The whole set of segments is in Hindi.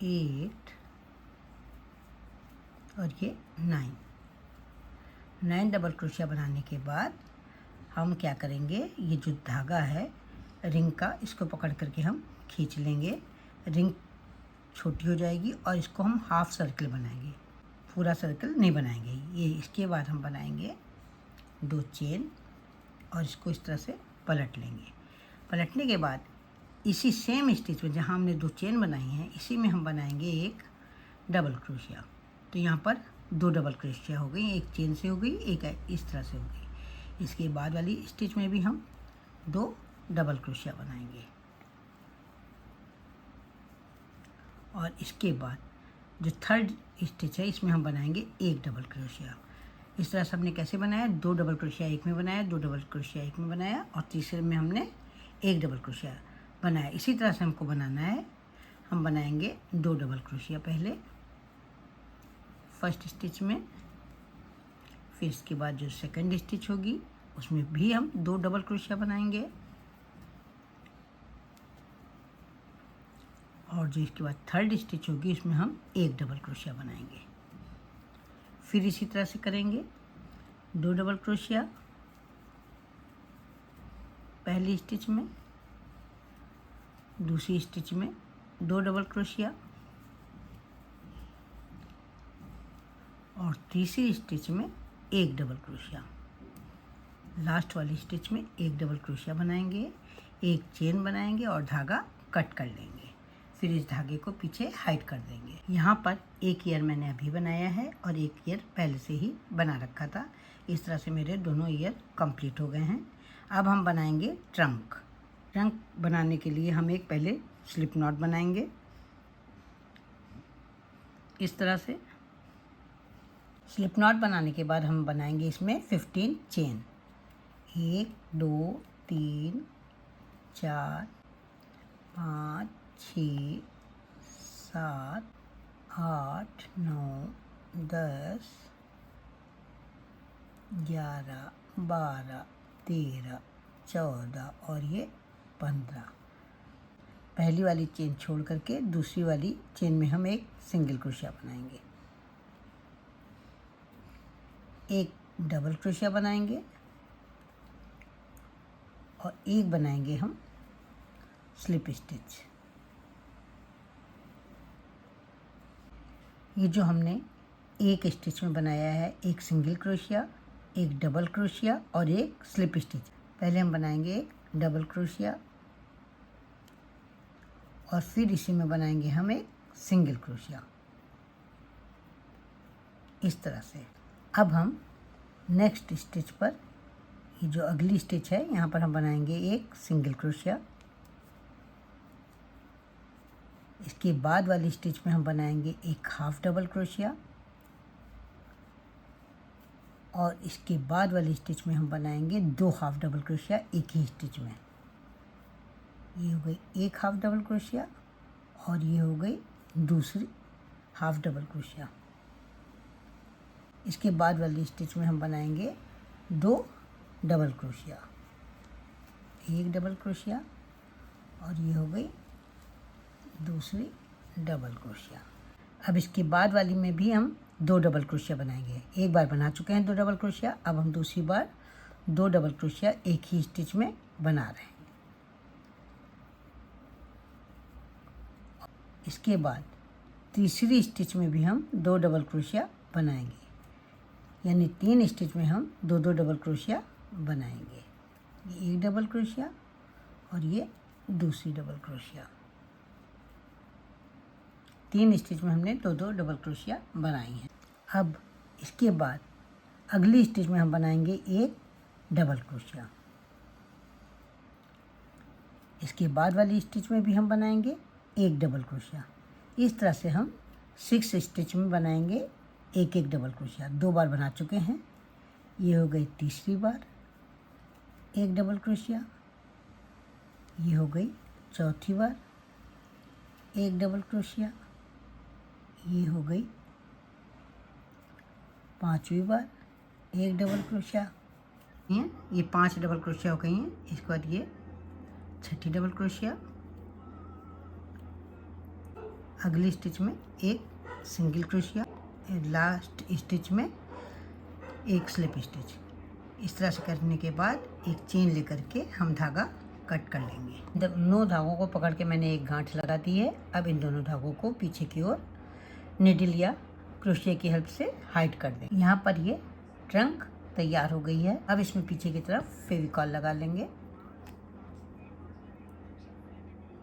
8 और ये 9 डबल क्रोशिया बनाने के बाद हम क्या करेंगे, ये जो धागा है रिंग का, इसको पकड़ करके हम खींच लेंगे। रिंग छोटी हो जाएगी और इसको हम हाफ सर्कल बनाएंगे, पूरा सर्कल नहीं बनाएंगे ये। इसके बाद हम बनाएंगे 2 चेन और इसको इस तरह से पलट लेंगे। पलटने के बाद इसी सेम स्टिच में जहाँ हमने 2 चेन बनाई हैं, इसी में हम बनाएंगे एक डबल क्रोशिया। तो यहाँ पर 2 डबल क्रोशिया हो गई, एक चेन से हो गई, एक इस तरह से हो गई। इसके बाद वाली स्टिच में भी हम 2 डबल क्रोशिया बनाएंगे और इसके बाद जो थर्ड स्टिच है इसमें हम बनाएंगे एक डबल क्रोशिया। इस तरह से हमने कैसे बनाया, 2 डबल क्रोशिया एक में बनाया, 2 डबल क्रोशिया एक में बनाया और तीसरे में हमने एक डबल क्रोशिया बनाया। इसी तरह से हमको बनाना है। हम बनाएंगे 2 डबल क्रोशिया पहले फर्स्ट स्टिच में, फिर इसके बाद जो सेकंड स्टिच होगी उसमें भी हम 2 डबल क्रोशिया बनाएंगे और जो इसके बाद थर्ड स्टिच होगी इसमें हम एक डबल क्रोशिया बनाएंगे। फिर इसी तरह से करेंगे 2 डबल क्रोशिया पहली स्टिच में, दूसरी स्टिच में 2 डबल क्रोशिया और तीसरी स्टिच में एक डबल क्रोशिया। लास्ट वाली स्टिच में एक डबल क्रोशिया बनाएंगे, एक चेन बनाएंगे और धागा कट कर लेंगे। फिर इस धागे को पीछे हाइड कर देंगे। यहाँ पर एक ईयर मैंने अभी बनाया है और एक ईयर पहले से ही बना रखा था। इस तरह से मेरे दोनों ईयर कंप्लीट हो गए हैं। अब हम बनाएंगे ट्रंक। ट्रंक बनाने के लिए हम एक पहले स्लिप नॉट बनाएंगे इस तरह से। स्लिप नॉट बनाने के बाद हम बनाएंगे इसमें 15 चेन। 1 2 3 4 5 6 7 8 9 10 11 12 13 14 और ये 15। पहली वाली चेन छोड़ करके दूसरी वाली चेन में हम एक सिंगल क्रोशिया बनाएंगे, एक डबल क्रोशिया बनाएंगे और एक बनाएंगे हम स्लिप स्टिच। ये जो हमने एक स्टिच में बनाया है, एक सिंगल क्रोशिया, एक डबल क्रोशिया और एक स्लिप स्टिच। पहले हम बनाएंगे एक डबल क्रोशिया और फिर इसी में बनाएंगे हम एक सिंगल क्रोशिया इस तरह से। अब हम नेक्स्ट स्टिच पर, ये जो अगली स्टिच है यहाँ पर हम बनाएंगे एक सिंगल क्रोशिया। इसके बाद वाली स्टिच में हम बनाएंगे एक हाफ डबल क्रोशिया और इसके बाद वाली स्टिच में हम बनाएंगे 2 हाफ डबल क्रोशिया एक ही स्टिच में। ये हो गई एक हाफ डबल क्रोशिया और ये हो गई दूसरी हाफ डबल क्रोशिया। इसके बाद वाली स्टिच में हम बनाएंगे 2 डबल क्रोशिया, एक डबल क्रोशिया और ये हो गई दूसरी डबल क्रोशिया। अब इसके बाद वाली में भी हम 2 डबल क्रोशिया बनाएंगे। एक बार बना चुके हैं 2 डबल क्रोशिया, अब हम दूसरी बार 2 डबल क्रोशिया एक ही स्टिच में बना रहे हैं। इसके बाद तीसरी स्टिच में भी हम 2 डबल क्रोशिया बनाएंगे, यानी 3 स्टिच में हम 2-2 डबल क्रोशिया बनाएंगे। ये एक डबल क्रोशिया और ये दूसरी डबल क्रोशिया। 3 स्टिच में हमने 2-2 डबल क्रोशिया बनाई हैं। अब इसके बाद अगली स्टिच में हम बनाएंगे एक डबल क्रोशिया। इसके बाद वाली स्टिच में भी हम बनाएंगे एक डबल क्रोशिया। इस तरह से हम 6 स्टिच में बनाएंगे एक एक डबल क्रोशिया। 2 बार बना चुके हैं। ये हो गई तीसरी बार एक डबल क्रोशिया, ये हो गई चौथी बार एक डबल क्रोशिया, ये हो गई 5वीं बार एक डबल क्रोशिया। ये 5 डबल क्रोशिया हो गई हैं। इसके बाद ये 6ठी डबल क्रोशिया, अगली स्टिच में एक सिंगल क्रोशिया, लास्ट स्टिच में एक स्लिप स्टिच। इस तरह से करने के बाद एक चेन लेकर के हम धागा कट कर लेंगे। दोनों धागों को पकड़ के मैंने एक गांठ लगा दी है। अब इन दोनों धागों को पीछे की ओर नीडल या क्रोशिया की हेल्प से हाइड कर देंगे। यहाँ पर ये ट्रंक तैयार हो गई है। अब इसमें पीछे की तरफ फेविकॉल लगा लेंगे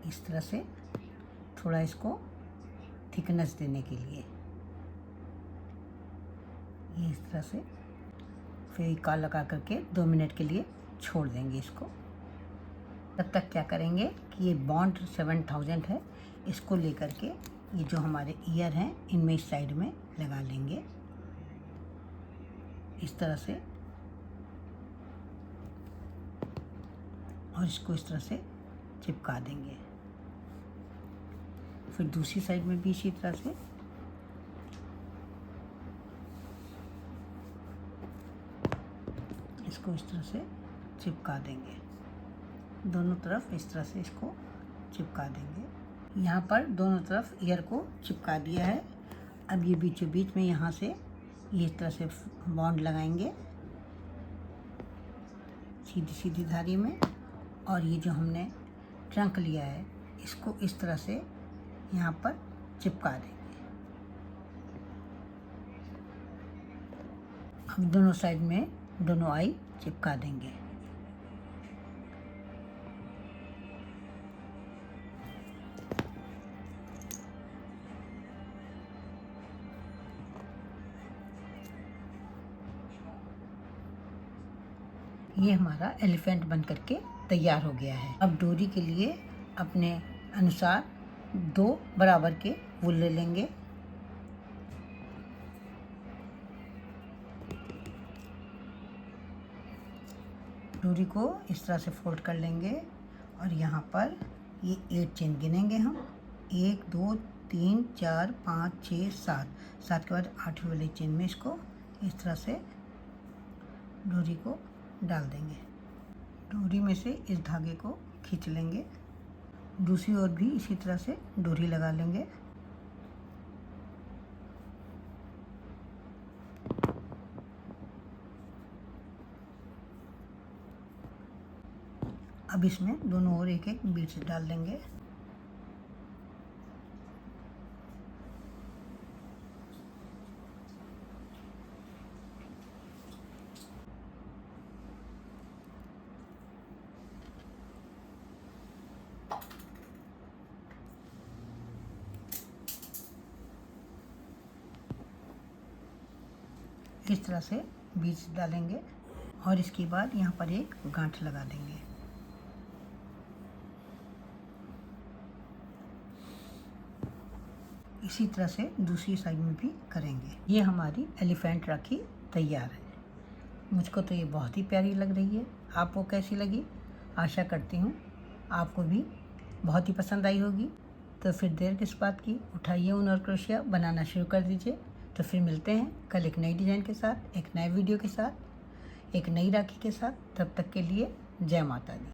इस तरह से, थोड़ा इसको थिकनेस देने के लिए। ये इस तरह से फेविकॉल लगा करके 2 मिनट के लिए छोड़ देंगे इसको। तब तक क्या करेंगे कि ये बॉन्ड 7000 है, इसको लेकर के ये जो हमारे ईयर हैं इनमें इस साइड में लगा लेंगे इस तरह से, और इसको इस तरह से चिपका देंगे। फिर दूसरी साइड में भी इसी तरह से इसको इस तरह से चिपका देंगे। दोनों तरफ इस तरह से इसको चिपका देंगे। यहाँ पर दोनों तरफ ईयर को चिपका दिया है। अब ये बीचों बीच में यहाँ से ये इस तरह से बॉन्ड लगाएंगे सीधी सीधी धारी में, और ये जो हमने ट्रंक लिया है इसको इस तरह से यहाँ पर चिपका देंगे। अब दोनों साइड में दोनों आई चिपका देंगे। ये हमारा एलिफेंट बन करके तैयार हो गया है। अब डोरी के लिए अपने अनुसार 2 बराबर के वूल ले लेंगे। डोरी को इस तरह से फोल्ड कर लेंगे और यहाँ पर ये 8 चेन गिनेंगे हम। 1 2 3 4 5 6 7 के बाद 8वीं वाली चेन में इसको इस तरह से डोरी को डाल देंगे। डोरी में से इस धागे को खींच लेंगे, दूसरी ओर भी इसी तरह से डोरी लगा लेंगे। अब इसमें दोनों ओर एक एक बीड्स डाल देंगे। इस तरह से बीज डालेंगे और इसके बाद यहाँ पर एक गांठ लगा देंगे। इसी तरह से दूसरी साइड में भी करेंगे। ये हमारी एलिफेंट राखी तैयार है। मुझको तो ये बहुत ही प्यारी लग रही है। आपको कैसी लगी? आशा करती हूँ आपको भी बहुत ही पसंद आई होगी। तो फिर देर किस बात की, उठाइए ऊन और क्रोशिया, बनाना शुरू कर दीजिए। तो फिर मिलते हैं कल एक नई डिज़ाइन के साथ, एक नए वीडियो के साथ, एक नई राखी के साथ। तब तक के लिए जय माता दी।